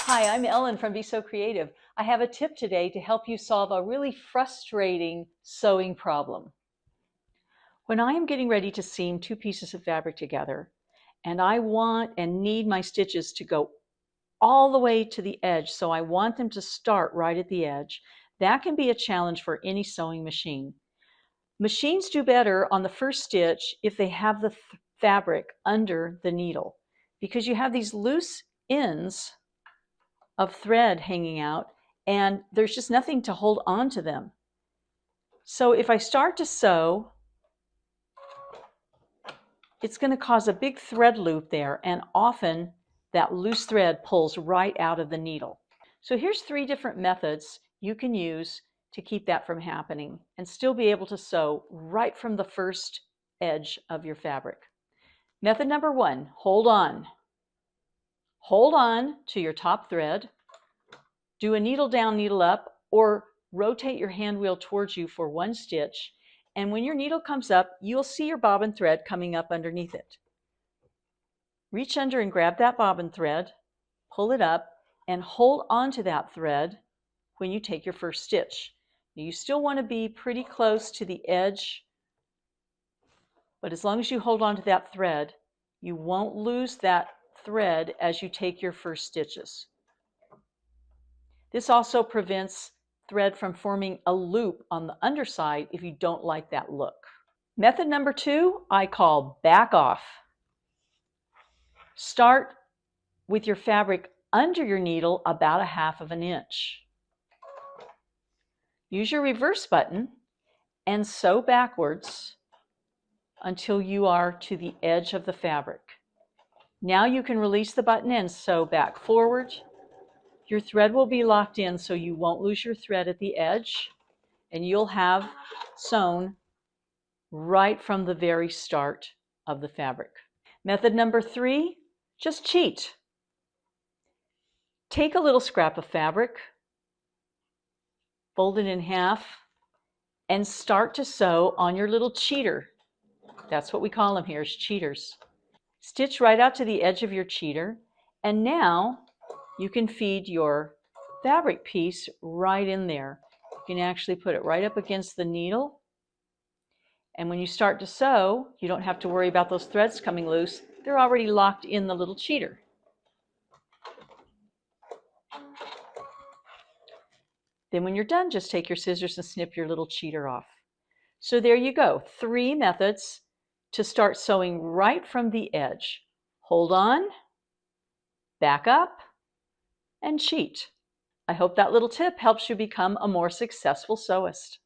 Hi, I'm Ellen from Be So Creative. I have a tip today to help you solve a really frustrating sewing problem. When I am getting ready to seam two pieces of fabric together, and I want and need my stitches to go all the way to the edge, so I want them to start right at the edge, that can be a challenge for any sewing machine. Machines do better on the first stitch if they have the fabric under the needle, because you have these loose ends of thread hanging out, and there's just nothing to hold on to them. So if I start to sew, it's going to cause a big thread loop there, and often that loose thread pulls right out of the needle. So here's 3 different methods you can use to keep that from happening and still be able to sew right from the first edge of your fabric. Method number 1, hold on. Hold on to your top thread. Do a needle down, needle up, or rotate your hand wheel towards you for 1 stitch. And when your needle comes up, you'll see your bobbin thread coming up underneath it. Reach under and grab that bobbin thread, pull it up, and hold on to that thread when you take your first stitch. You still want to be pretty close to the edge, but as long as you hold on to that thread, you won't lose that thread as you take your first stitches. This also prevents thread from forming a loop on the underside if you don't like that look. Method number 2, I call back off. Start with your fabric under your needle about 1/2 inch. Use your reverse button and sew backwards until you are to the edge of the fabric. Now you can release the button and sew back forward. Your thread will be locked in so you won't lose your thread at the edge, and you'll have sewn right from the very start of the fabric. Method number 3, just cheat. Take a little scrap of fabric, fold it in half, and start to sew on your little cheater. That's what we call them here, is cheaters. Stitch right out to the edge of your cheater, and now you can feed your fabric piece right in there. You can actually put it right up against the needle, and when you start to sew, you don't have to worry about those threads coming loose. They're already locked in the little cheater. Then when you're done, just take your scissors and snip your little cheater off. So there you go, 3 methods to start sewing right from the edge. Hold on, back up, and cheat. I hope that little tip helps you become a more successful sewist.